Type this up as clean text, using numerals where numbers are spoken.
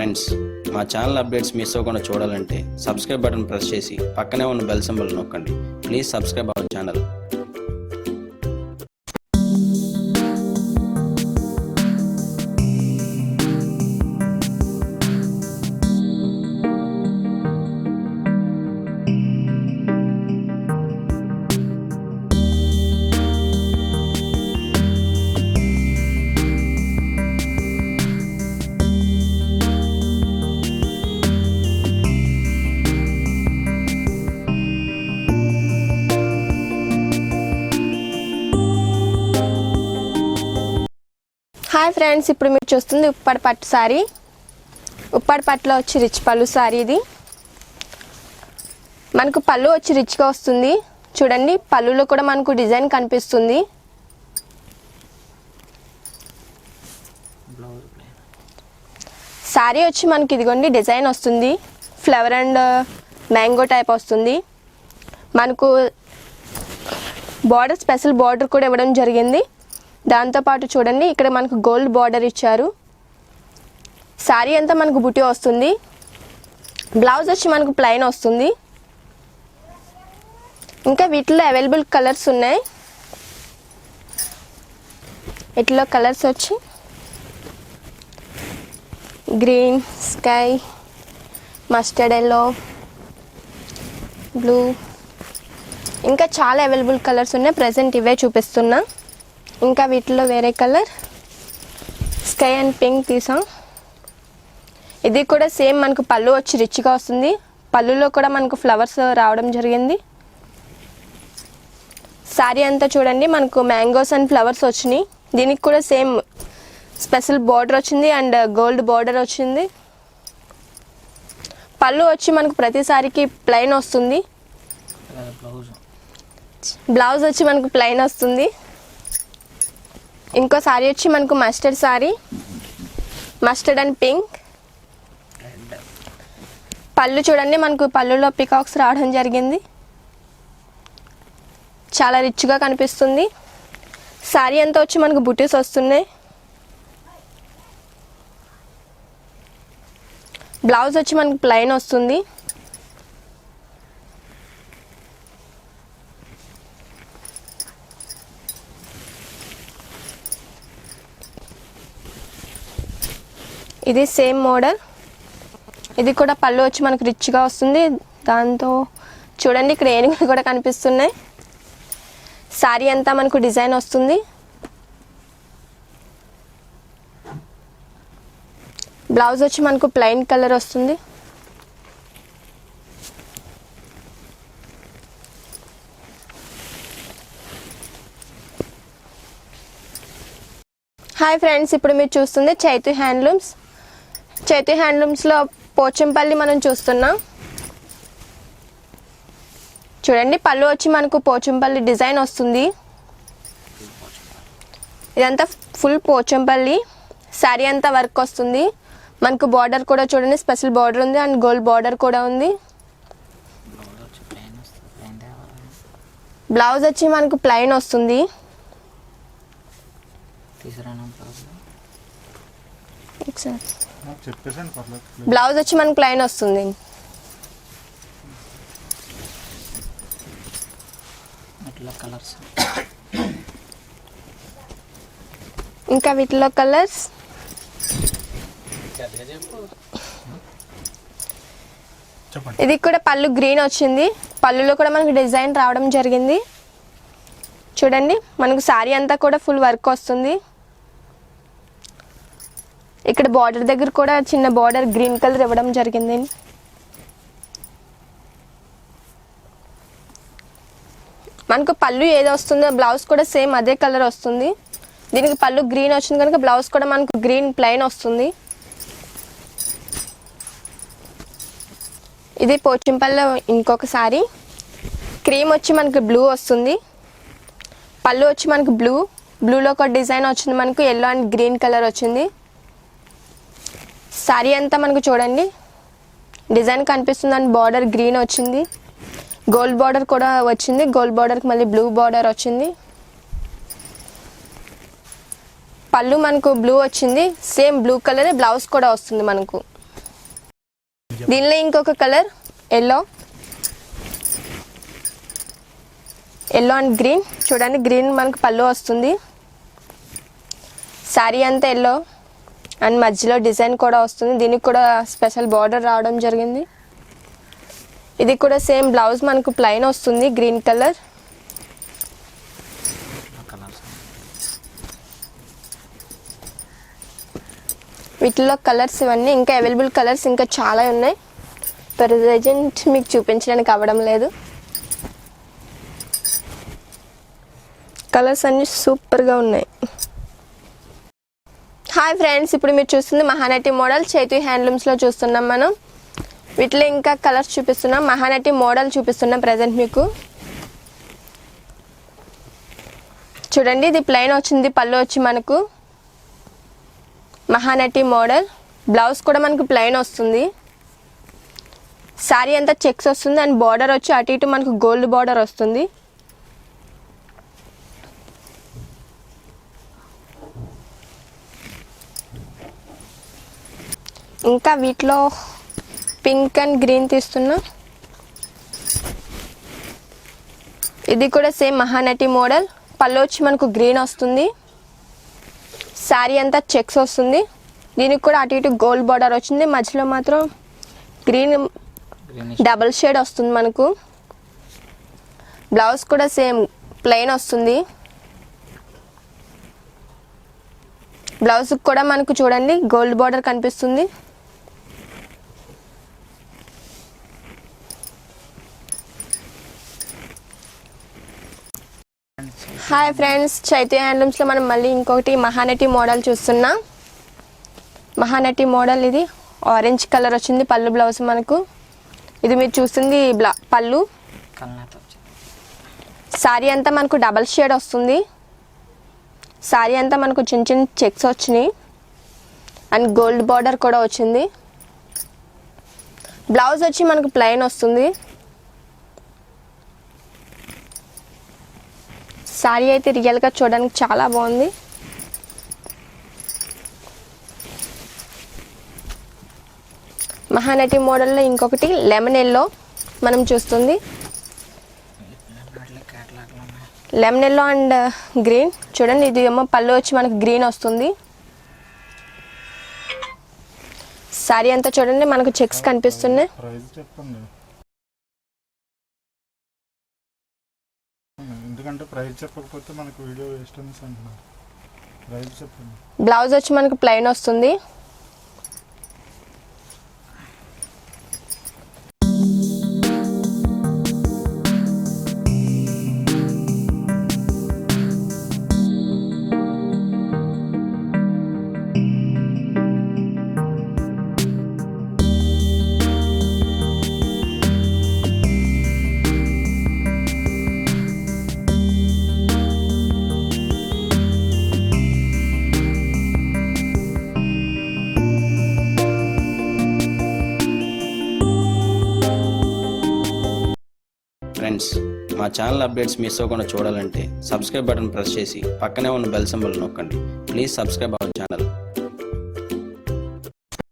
Friends, మా channel updates miss అవ్వకుండా చూడాలంటే సబ్స్క్రైబ్ బటన్ ప్రెస్ చేసి పక్కనే ఉన్న బెల్ సింబల్ నొక్కండి. Please subscribe our channel. Hi friends, ఇప్పుడు మీరు చూస్తుంది ఉప్పాడ పట్టు సారీ. ఉప్పాడ పట్టులో వచ్చి రిచ్ పళ్ళు సారీ. ఇది మనకు పళ్ళు వచ్చి రిచ్గా వస్తుంది. చూడండి, పళ్ళులో కూడా మనకు డిజైన్ కనిపిస్తుంది. సారీ వచ్చి మనకి ఇదిగోండి డిజైన్ వస్తుంది. ఫ్లవర్ అండ్ మ్యాంగో టైప్ వస్తుంది. మనకు బార్డర్ స్పెషల్ బార్డర్ కూడా ఇవ్వడం జరిగింది. దాంతోపాటు చూడండి, ఇక్కడ మనకు గోల్డ్ బార్డర్ ఇచ్చారు. సారీ అంతా మనకు బుటీ వస్తుంది. బ్లౌజ్ వచ్చి మనకు ప్లెయిన్ వస్తుంది. ఇంకా వీటిలో అవైలబుల్ కలర్స్ ఉన్నాయి. వీటిలో కలర్స్ వచ్చి green, sky, mustard yellow, blue, ఇంకా చాలా అవైలబుల్ కలర్స్ ఉన్నాయి. ప్రజెంట్ ఇవే చూపిస్తున్నా. ఇంకా వీటిలో వేరే కలర్ స్కై అండ్ పింక్ తీసాం. ఇది కూడా సేమ్ మనకు పళ్ళు వచ్చి రిచ్గా వస్తుంది. పళ్ళులో కూడా మనకు ఫ్లవర్స్ రావడం జరిగింది. సారీ అంతా చూడండి, మనకు మ్యాంగోస్ అండ్ ఫ్లవర్స్ వచ్చినాయి. దీనికి కూడా సేమ్ స్పెషల్ బార్డర్ వచ్చింది అండ్ గోల్డ్ బార్డర్ వచ్చింది. పళ్ళు వచ్చి మనకు ప్రతి సారీకి ప్లెయిన్ వస్తుంది. బ్లౌజ్ వచ్చి మనకు ప్లెయిన్ వస్తుంది. ఇంకో సారీ వచ్చి మనకు mustard sorry, mustard and pink. పళ్ళు చూడండి, మనకు పళ్ళులో పికాక్స్ రావడం జరిగింది. చాలా రిచ్గా కనిపిస్తుంది. సారీ అంతా వచ్చి మనకు బుటీస్ వస్తున్నాయి. బ్లౌజ్ వచ్చి మనకు ప్లెయిన్ వస్తుంది. ఇది సేమ్ మోడల్. ఇది కూడా పళ్ళు వచ్చి మనకు రిచ్గా వస్తుంది. దాంతో చూడండి, ఇక్కడ ఏనుగులు కూడా కనిపిస్తున్నాయి. సారీ అంతా మనకు డిజైన్ వస్తుంది. బ్లౌజ్ వచ్చి మనకు ప్లెయిన్ కలర్ వస్తుంది. హాయ్ ఫ్రెండ్స్, ఇప్పుడు మీరు చూస్తుంది చైతు హ్యాండ్లూమ్స్. చైతు హ్యాండ్లూమ్స్లో పోచంపల్లి మనం చూస్తున్నాం. చూడండి, పళ్ళు వచ్చి మనకు పోచంపల్లి డిజైన్ వస్తుంది. ఇదంతా ఫుల్ పోచంపల్లి. శారీ అంతా వర్క్ వస్తుంది. మనకు బార్డర్ కూడా చూడండి, స్పెషల్ బార్డర్ ఉంది అండ్ గోల్డ్ బార్డర్ కూడా ఉంది. బ్లౌజ్ వచ్చి మనకు ప్లెయిన్ వస్తుంది. బ్లౌజ్ వచ్చి మనకు ప్లెయిన్ వస్తుంది. ఇంకా వీటిలో కలర్స్ ఇది కూడా పళ్ళు గ్రీన్ వచ్చింది. పళ్ళులో కూడా మనకు డిజైన్ రావడం జరిగింది. చూడండి, మనకు సారీ అంతా కూడా ఫుల్ వర్క్ వస్తుంది. ఇక్కడ బార్డర్ దగ్గర కూడా చిన్న బార్డర్ గ్రీన్ కలర్ ఇవ్వడం జరిగింది. మనకు పళ్ళు ఏది వస్తుందో బ్లౌజ్ కూడా సేమ్ అదే కలర్ వస్తుంది. దీనికి పళ్ళు గ్రీన్ వచ్చింది కనుక బ్లౌజ్ కూడా మనకు గ్రీన్ ప్లెయిన్ వస్తుంది. ఇది పోచంపల్లిలో ఇంకొక సారీ. క్రీమ్ వచ్చి మనకు బ్లూ వస్తుంది. పళ్ళు వచ్చి మనకు బ్లూలో ఒక డిజైన్ వచ్చింది. మనకు ఎల్లో అండ్ గ్రీన్ కలర్ వచ్చింది. సారీ అంతా మనకు చూడండి డిజైన్ కనిపిస్తుంది అండ్ బార్డర్ గ్రీన్ వచ్చింది. గోల్డ్ బార్డర్ కూడా వచ్చింది. గోల్డ్ బార్డర్కి మళ్ళీ బ్లూ బార్డర్ వచ్చింది. పళ్ళు మనకు బ్లూ వచ్చింది, సేమ్ బ్లూ కలర్ బ్లౌజ్ కూడా వస్తుంది మనకు. దీనిలో ఇంకొక కలర్ ఎల్లో అండ్ గ్రీన్. చూడండి, గ్రీన్ మనకు పళ్ళు వస్తుంది. శారీ అంతా ఎల్లో అండ్ మధ్యలో డిజైన్ కూడా వస్తుంది. దీనికి కూడా స్పెషల్ బార్డర్ రావడం జరిగింది. ఇది కూడా సేమ్ బ్లౌజ్ మనకు ప్లెయిన్ వస్తుంది, గ్రీన్ కలర్. వీటిలో కలర్స్ ఇవన్నీ. ఇంకా అవైలబుల్ కలర్స్ ఇంకా చాలా ఉన్నాయి. ప్రెజెంట్ మీకు చూపించడానికి అవ్వడం లేదు. కలర్స్ అన్నీ సూపర్గా ఉన్నాయి. హాయ్ ఫ్రెండ్స్, ఇప్పుడు మీరు చూస్తుంది మహానటి మోడల్ చైతు హ్యాండ్లూమ్స్లో చూస్తున్నాం మనం. వీటిలో ఇంకా కలర్స్ చూపిస్తున్నాం. మహానటి మోడల్ చూపిస్తున్నాం ప్రజెంట్ మీకు. చూడండి, ఇది ప్లెయిన్ వచ్చింది, పళ్ళు వచ్చి మనకు మహానటి మోడల్. బ్లౌజ్ కూడా మనకు ప్లెయిన్ వస్తుంది. శారీ అంతా చెక్స్ వస్తుంది అండ్ బార్డర్ వచ్చి అటు ఇటు మనకు గోల్డ్ బార్డర్ వస్తుంది. ఇంకా వీటిలో పింక్ అండ్ గ్రీన్ తీస్తున్నా. ఇది కూడా సేమ్ మహానటి మోడల్. పళ్ళు వచ్చి మనకు గ్రీన్ వస్తుంది. శారీ అంతా చెక్స్ వస్తుంది. దీనికి కూడా అటు ఇటు గోల్డ్ బార్డర్ వచ్చింది. మధ్యలో మాత్రం గ్రీన్ డబల్ షేడ్ వస్తుంది మనకు. బ్లౌజ్ కూడా సేమ్ ప్లెయిన్ వస్తుంది. బ్లౌజ్ కూడా మనకు చూడండి గోల్డ్ బార్డర్ కనిపిస్తుంది. హాయ్ ఫ్రెండ్స్, చైతన్య హ్యాండ్లూమ్స్లో మనం మళ్ళీ ఇంకొకటి మహానటి మోడల్ చూస్తున్నాం. మహానటి మోడల్ ఇది ఆరెంజ్ కలర్ వచ్చింది పళ్ళు బ్లౌజ్ మనకు. ఇది మీరు చూస్తుంది పళ్ళు. శారీ అంతా మనకు డబల్ షేడ్ వస్తుంది. శారీ అంతా మనకు చిన్న చిన్న చెక్స్ వచ్చినాయి అండ్ గోల్డ్ బార్డర్ కూడా వచ్చింది. బ్లౌజ్ వచ్చి మనకు ప్లెయిన్ వస్తుంది. శారీ అయితే రియల్గా చూడడానికి చాలా బాగుంది. మహానటి మోడల్లో ఇంకొకటి లెమన్ ఎల్లో మనం చూస్తుంది. Lemon yellow and green. చూడండి, ఇది ఏమో పళ్ళు వచ్చి మనకు గ్రీన్ వస్తుంది. శారీ అంతా చూడండి మనకు చెక్స్ కనిపిస్తున్నాయి. ఎందుకంటే ప్రైస్ చెప్పకపోతే మనకు వీడియో వేస్ట్ అనేసి అంటున్నారు. ప్రైస్ చెప్పండి. బ్లౌజ్ వచ్చి మనకు ప్లెయిన్ వస్తుంది. ఫ్రెండ్స్, మా ఛానల్ అప్డేట్స్ మిస్ అవ్వకుండా చూడాలంటే సబ్స్క్రైబ్ బటన్ ప్రెస్ చేసి పక్కనే ఉన్న బెల్ సింబల్ నొక్కండి. Please subscribe our channel.